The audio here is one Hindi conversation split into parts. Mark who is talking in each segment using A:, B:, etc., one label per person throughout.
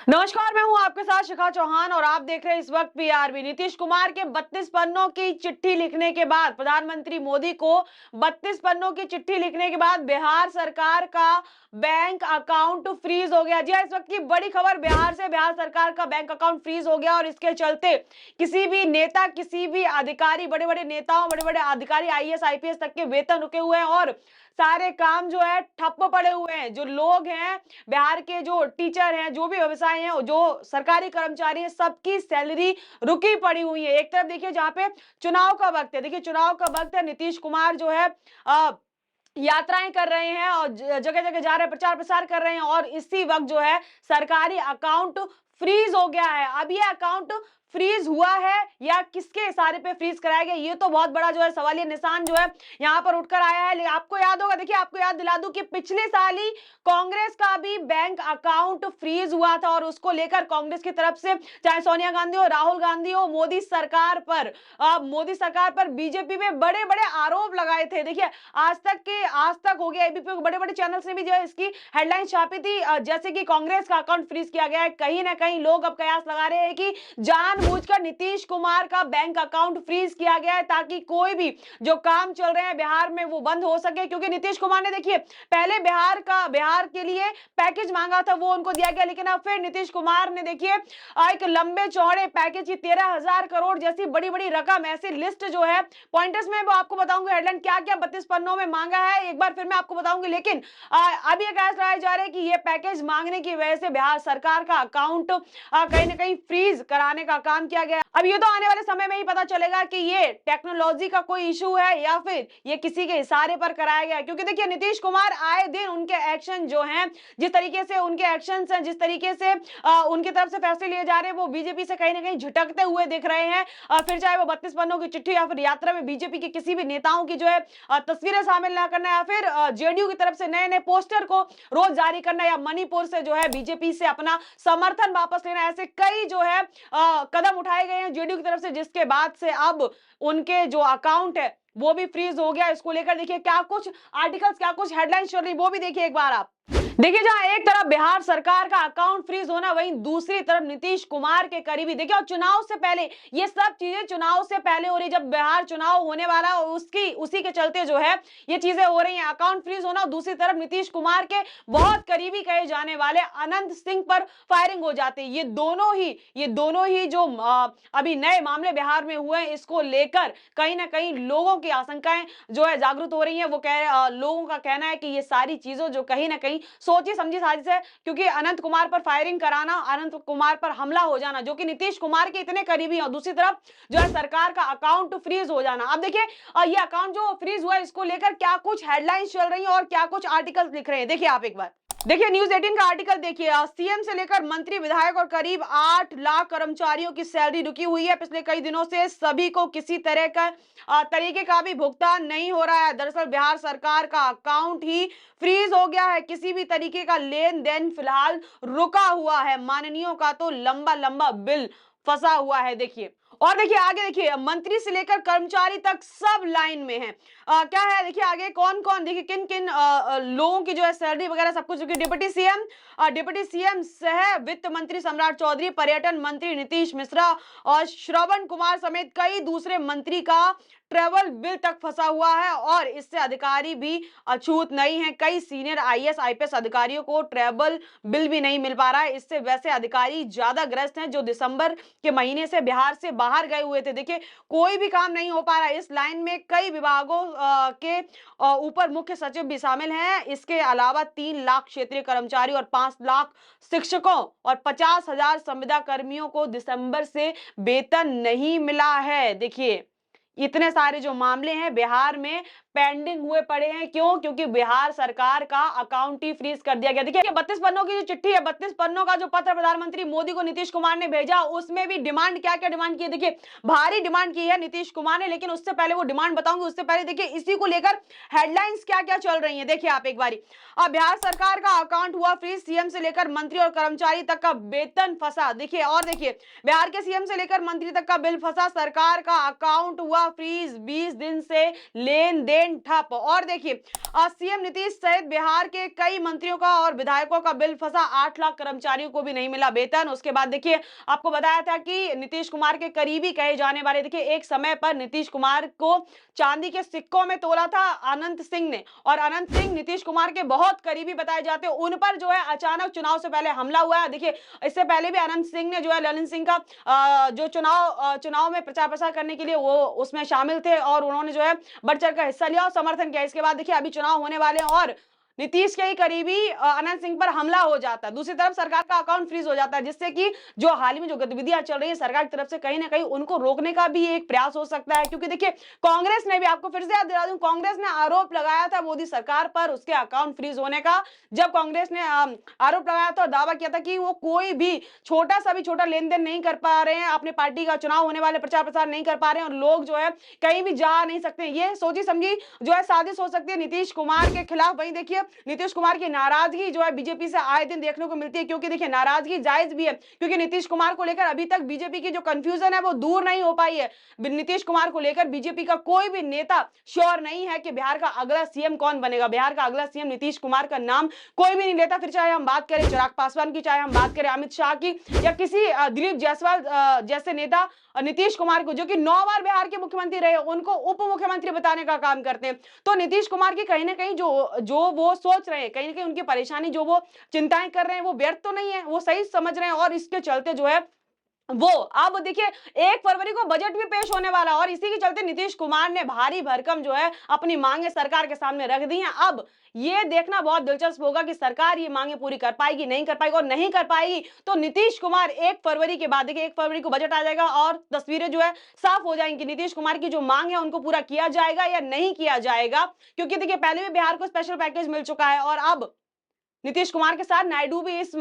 A: नमस्कार, मैं हूं आपके साथ शिखा चौहान और आप देख रहे हैं इस वक्त पीआरबी। नीतीश कुमार के 32 पन्नों की चिट्ठी लिखने के बाद, प्रधानमंत्री मोदी को 32 पन्नों की चिट्ठी लिखने के बाद बिहार सरकार का बैंक अकाउंट फ्रीज हो गया। जी हां, इस वक्त की बड़ी खबर बिहार से। बिहार सरकार का बैंक अकाउंट फ्रीज हो गया और इसके चलते किसी भी नेता, किसी भी अधिकारी, बड़े बड़े नेताओं, बड़े बड़े अधिकारी, आईएएस आईपीएस तक के वेतन रुके हुए हैं और सारे काम जो है ठप्प पड़े हुए हैं। जो लोग हैं बिहार के, जो टीचर हैं, जो भी व्यवसाय हैं, जो सरकारी कर्मचारी हैं, सबकी सैलरी रुकी पड़ी हुई है। एक तरफ देखिए जहां पे चुनाव का वक्त है, देखिए चुनाव का वक्त है, नीतीश कुमार जो है यात्राएं कर रहे हैं और जगह जगह जा रहे हैं, प्रचार प्रसार कर रहे हैं और इसी वक्त जो है सरकारी अकाउंट फ्रीज हो गया है। अब ये अकाउंट फ्रीज हुआ है या किसके इशारे पे फ्रीज कराया गया, ये तो बहुत बड़ा जो है सवालिया निशान जो है यहां पर उठकर आया है। आपको याद होगा, देखिए आपको याद दिला दूं कि पिछले साल ही कांग्रेस का भी बैंक अकाउंट फ्रीज हुआ था और उसको लेकर कांग्रेस की तरफ से चाहे सोनिया गांधी हो, राहुल गांधी हो, मोदी सरकार पर बीजेपी में बड़े बड़े आरोप लगाए थे। देखिए आज तक हो गया, एबीपी के बड़े बड़े चैनल्स ने भी जो है इसकी हेडलाइन छापी थी, जैसे कि कांग्रेस का अकाउंट फ्रीज किया गया है। कहीं ना कहीं लोग अब कयास लगा रहे हैं कि जानबूझकर नीतीश कुमार का बैंक अकाउंट फ्रीज किया गया है ताकि कोई भी जो काम चल रहे हैं बिहार में वो बंद हो सके। क्योंकि नीतीश कुमार ने देखिए पहले बिहार के लिए पैकेज मांगा था, वो उनको दिया गया, लेकिन अब फिर नीतीश कुमार ने देखिए एक लंबे चौड़े पैकेज की 13,000 करोड़ जैसी बड़ी बड़ी रकम, ऐसी लिस्ट जो है पॉइंटर्स में वो आपको बताऊंगी हेडलाइन क्या क्या 32 पन्नों में मांगा है, एक बार फिर मैं आपको बताऊंगी। लेकिन अभी ये कह रहा जा रहा है कि ये पैकेज मांगने की वजह से बिहार सरकार का अकाउंट कहीं ना कहीं फ्रीज कराने का काम किया गया। अब ये तो आने वाले समय में ही पता चलेगा कि ये टेक्नोलॉजी का कोई इशू है या फिर ये किसी के इशारे पर कराया गया। क्योंकि देखिए नीतीश कुमार आए दिन उनके एक्शन जो हैं, जिस तरीके से उनके एक्शंस हैं, जिस तरीके से उनकी तरफ से फैसले लिए जा रहे हैं, वो बीजेपी से कहीं ना कहीं झटकते हुए दिख रहे हैं। फिर चाहे वो 32 पन्नों की चिट्ठी या फिर यात्रा में बीजेपी के किसी भी नेताओं की जो है तस्वीरें शामिल ना करना या फिर जेडीयू की तरफ से नए नए पोस्टर को रोज जारी करना या मणिपुर से जो है बीजेपी से अपना समर्थन वापस लेना, ऐसे कई जो है कदम उठाए गए हैं जेडीयू की तरफ से, जिसके बाद से अब उनके जो अकाउंट है वो भी फ्रीज हो गया। इसको लेकर देखिए क्या कुछ आर्टिकल्स, क्या कुछ हेडलाइंस चल रही, वो भी देखिए एक बार आप। देखिए जहां एक तरफ बिहार सरकार का अकाउंट फ्रीज होना, वहीं दूसरी तरफ नीतीश कुमार के करीबी, देखिए और चुनाव से पहले ये सब चीजें चुनाव से पहले हो रही, जब बिहार चुनाव होने वाला है उसी के चलते जो है ये चीजें हो रही हैं, अकाउंट फ्रीज होना। और दूसरी तरफ नीतीश कुमार के बहुत करीबी कहे जाने वाले अनंत सिंह पर फायरिंग हो जाती है। ये दोनों ही जो अभी नए मामले बिहार में हुए हैं, इसको लेकर कहीं ना कहीं लोगों की आशंकाएं जो है जागृत हो रही है। लोगों का कहना है कि ये सारी चीजों जो कहीं ना कहीं सोची समझी साजिश है, क्योंकि अनंत कुमार पर फायरिंग कराना, अनंत कुमार पर हमला हो जाना, जो कि नीतीश कुमार के इतने करीबी है, दूसरी तरफ जो है सरकार का अकाउंट फ्रीज हो जाना। अब देखिए ये अकाउंट जो फ्रीज हुआ है, इसको लेकर क्या कुछ हेडलाइंस चल रही है और क्या कुछ आर्टिकल्स लिख रहे हैं, देखिए आप एक बार। देखिए न्यूज 18 का आर्टिकल देखिए, सीएम से लेकर मंत्री, विधायक और करीब 8 लाख कर्मचारियों की सैलरी रुकी हुई है। पिछले कई दिनों से सभी को किसी तरीके का भी भुगतान नहीं हो रहा है। दरअसल बिहार सरकार का अकाउंट ही फ्रीज हो गया है, किसी भी तरीके का लेन देन फिलहाल रुका हुआ है। माननीयों का तो लंबा लंबा बिल फंसा हुआ है। देखिए और देखिए आगे, देखिए मंत्री से लेकर कर्मचारी तक सब लाइन में है। क्या है देखिए आगे, कौन कौन, देखिए किन किन लोगों की जो है सैलरी वगैरह सब कुछ। डिप्टी सीएम सह वित्त मंत्री सम्राट चौधरी, पर्यटन मंत्री नीतीश मिश्रा और श्रवण कुमार समेत कई दूसरे मंत्री का ट्रेवल बिल तक फंसा हुआ है और इससे अधिकारी भी अछूत नहीं है। कई सीनियर आईएएस आईपीएस अधिकारियों को ट्रेवल बिल भी नहीं मिल पा रहा है। इससे वैसे अधिकारी ज्यादा ग्रस्त हैं जो दिसंबर के महीने से बिहार से बाहर गए हुए थे। देखिए कोई भी काम नहीं हो पा रहा है। इस लाइन में कई विभागों के ऊपर मुख्य सचिव भी शामिल हैं। इसके अलावा 3 लाख क्षेत्रीय कर्मचारी और 5 लाख शिक्षकों और 50,000 संविदा कर्मियों को दिसंबर से वेतन नहीं मिला है। देखिए इतने सारे जो मामले हैं बिहार में पेंडिंग हुए पड़े हैं। क्यों? क्योंकि बिहार सरकार का अकाउंट ही फ्रीज कर दिया गया। देखिए 32 पन्नों की जो चिट्ठी है, 32 पन्नों का जो पत्र प्रधानमंत्री मोदी को नीतीश कुमार ने भेजा, उसमें भी डिमांड क्या क्या डिमांड की है। देखिए भारी डिमांड की है नीतीश कुमार ने, लेकिन उससे पहले वो डिमांड बताऊंगी, उससे पहले देखिए इसी को लेकर हेडलाइंस क्या क्या चल रही है। देखिए आप एक बारी, अब बिहार सरकार का अकाउंट हुआ फ्रीज, सीएम से लेकर मंत्री और कर्मचारी तक का वेतन फंसा। देखिए और देखिए बिहार के सीएम से लेकर मंत्री तक का बिल फंसा, सरकार का अकाउंट हुआ का फ्रीज, 20 दिन से लेन देन ठप। और देखिए सीएम नीतीश सहित बिहार के कई मंत्रियों का और विधायकों का बिल फंसा, 8 लाख कर्मचारियों को भी नहीं मिला वेतन। उसके बाद देखिए आपको बताया था कि नीतीश कुमार के करीबी कहे जाने वाले, देखिए एक समय पर नीतीश कुमार को चांदी के सिक्कों में तोला था अनंत सिंह ने, और अनंत सिंह नीतीश कुमार के बहुत करीबी बताए जाते हैं। उन पर जो है अचानक चुनाव से पहले हमला हुआ है। देखिए इससे पहले भी अनंत सिंह ने जो है ललन सिंह का जो चुनाव में प्रचार प्रसार करने के लिए वो उसमें शामिल थे और उन्होंने जो है बढ़ चढ़कर हिस्सा लिया और समर्थन किया। इसके बाद देखिए अभी चुनाव होने वाले हैं और नीतीश के ही करीबी अनंत सिंह पर हमला हो जाता है। दूसरी तरफ सरकार का अकाउंट फ्रीज हो जाता है, जिससे कि जो हाल ही में जो गतिविधियां चल रही है सरकार की तरफ से कहीं ना कहीं उनको रोकने का भी एक प्रयास हो सकता है। क्योंकि देखिए कांग्रेस ने भी, आपको फिर से याद दिला दूं, कांग्रेस ने आरोप लगाया था मोदी सरकार पर उसके अकाउंट फ्रीज होने का। जब कांग्रेस ने आरोप लगाया था और दावा किया था कि वो कोई भी छोटा सा भी छोटा लेन देन नहीं कर पा रहे हैं, अपनी पार्टी का चुनाव होने वाले प्रचार प्रसार नहीं कर पा रहे हैं और लोग जो है कहीं भी जा नहीं सकते। ये सोची समझी जो है साजिश हो सकती है नीतीश कुमार के खिलाफ। वहीं देखिए नीतीश कुमार की नाराजगी जो है बीजेपी से आए दिन देखने को मिलती है, क्योंकि देखिए नाराजगी जायज भी है, क्योंकि नीतीश कुमार को लेकर अभी तक बीजेपी की जो कंफ्यूजन है वो दूर नहीं हो पाई है। नीतीश कुमार को लेकर बीजेपी का कोई भी नेता श्योर नहीं है कि बिहार का अगला सीएम कौन बनेगा। बिहार का अगला सीएम नीतीश कुमार का नाम कोई भी नहीं लेता, फिर चाहे हम बात करें चिराग पासवान की, चाहे हम बात करें अमित शाह की, या किसी दिलीप जायसवाल जैसे नेता नीतीश कुमार को, जो कि 9 बार बिहार के मुख्यमंत्री रहे, उनको उप मुख्यमंत्री बताने का काम करते हैं। तो नीतीश कुमार की कहीं ना कहीं जो वो सोच रहे हैं, कहीं ना कहीं उनकी परेशानी जो वो चिंताएं कर रहे हैं वो व्यर्थ तो नहीं है, वो सही समझ रहे हैं। और इसके चलते जो है वो अब देखिए 1 फरवरी को बजट भी पेश होने वाला है और इसी के चलते नीतीश कुमार ने भारी भरकम जो है अपनी मांगे सरकार के सामने रख दी हैं। अब ये देखना बहुत दिलचस्प होगा कि सरकार ये मांगे पूरी कर पाएगी, नहीं कर पाएगी, और नहीं कर पाएगी तो नीतीश कुमार 1 फरवरी के बाद, देखिए 1 फरवरी को बजट आ जाएगा और तस्वीरें जो है साफ हो जाएंगी। नीतीश कुमार की जो मांग है उनको पूरा किया जाएगा या नहीं किया जाएगा, क्योंकि देखिए पहले भी बिहार को स्पेशल पैकेज मिल चुका है और अब नीतीश कुमार के साथ नायडू भी इस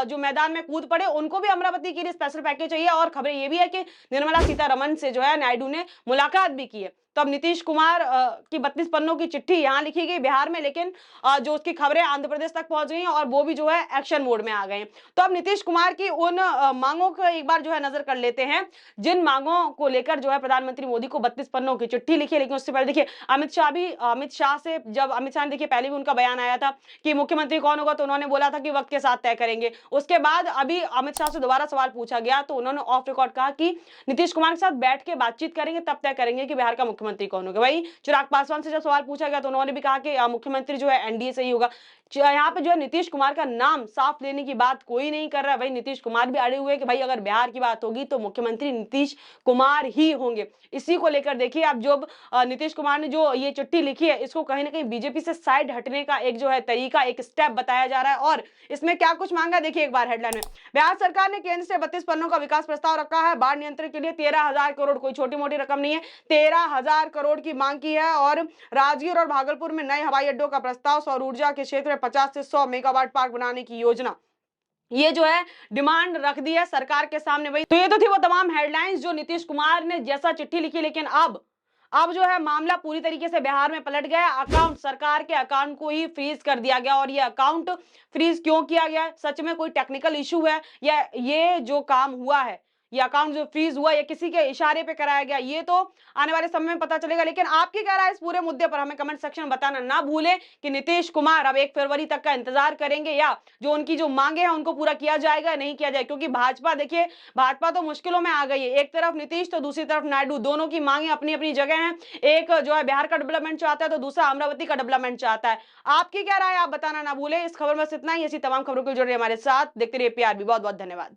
A: जो मैदान में कूद पड़े, उनको भी अमरावती के लिए स्पेशल पैकेज चाहिए। और खबरें ये भी है कि निर्मला सीतारमण से जो है नायडू ने मुलाकात भी की है। तो अब नीतीश कुमार की 32 पन्नों की चिट्ठी यहां लिखी गई बिहार में, लेकिन जो उसकी खबरें आंध्र प्रदेश तक पहुंच गई हैं और वो भी जो है एक्शन मोड में आ गए हैं। तो अब नीतीश कुमार की उन मांगों को एक बार जो है नजर कर लेते हैं, जिन मांगों को लेकर जो है प्रधानमंत्री मोदी को 32 पन्नों की चिट्ठी लिखी। लेकिन उससे पहले देखिए अमित शाह से, जब अमित शाह ने देखिए पहले भी उनका बयान आया था कि मुख्यमंत्री कौन होगा, तो उन्होंने बोला था कि वक्त के साथ तय करेंगे। उसके बाद अभी अमित शाह से दोबारा सवाल पूछा गया तो उन्होंने ऑफ रिकॉर्ड कहा कि नीतीश कुमार के साथ बैठ के बातचीत करेंगे, तब तय करेंगे कि बिहार का मुख्यमंत्री कौन होगा। वही चिराग पासवान से जब सवाल पूछा गया तो उन्होंने भी कहा कि मुख्यमंत्री जो है एनडीए से ही होगा। यहाँ पे जो है नीतीश कुमार का नाम साफ लेने की बात कोई नहीं कर रहा है। वही नीतीश कुमार भी अड़े हुए कि भाई अगर बिहार की बात होगी तो मुख्यमंत्री नीतीश कुमार ही होंगे। इसी को लेकर देखिए अब जो नीतीश कुमार ने जो ये चिट्ठी लिखी है, इसको कहीं ना कहीं बीजेपी से साइड हटने का एक जो है तरीका, एक स्टेप बताया जा रहा है। और इसमें क्या कुछ मांगा देखिए एक बार हेडलाइन में। बिहार सरकार ने केंद्र से 32 पन्नों का विकास प्रस्ताव रखा है। बाढ़ नियंत्रण के लिए 13,000 करोड़, कोई छोटी मोटी रकम नहीं है, 13,000 करोड़ की मांग की है। और राजगीर और भागलपुर में नए हवाई अड्डों का प्रस्ताव, सौर ऊर्जा के क्षेत्र में 50 से 100 मेगावाट पार्क बनाने की योजना, ये जो है डिमांड रख दी है सरकार के सामने। भाई तो ये तो थी वो तमाम हेडलाइंस जो नीतीश कुमार ने जैसा चिट्ठी लिखी, लेकिन अब जो है मामला पूरी तरीके से बिहार में पलट गया। अकाउंट, सरकार के अकाउंट को ही फ्रीज कर दिया गया। और ये अकाउंट फ्रीज क्यों किया गया, सच में कोई टेक्निकल इशू है या ये जो काम हुआ है, ये अकाउंट जो फ्रीज हुआ, ये किसी के इशारे पे कराया गया, ये तो आने वाले समय में पता चलेगा। लेकिन आपकी क्या राय इस पूरे मुद्दे पर, हमें कमेंट सेक्शन में बताना ना भूलें कि नीतीश कुमार अब 1 फरवरी तक का इंतजार करेंगे या जो उनकी जो मांगे हैं उनको पूरा किया जाएगा, नहीं किया जाएगा। क्योंकि भाजपा, देखिए भाजपा तो मुश्किलों में आ गई है। एक तरफ नीतीश तो दूसरी तरफ नायडू, दोनों की मांगे अपनी अपनी जगह हैं। एक जो है बिहार का डेवलपमेंट चाहता है तो दूसरा अमरावती का डेवलपमेंट चाहता है। आपकी क्या राय, आप बताना ना भूलें। इस खबर में इतना ही। ऐसी तमाम खबरों को जुड़े हमारे साथ देखते रहिए PRB। बहुत बहुत धन्यवाद।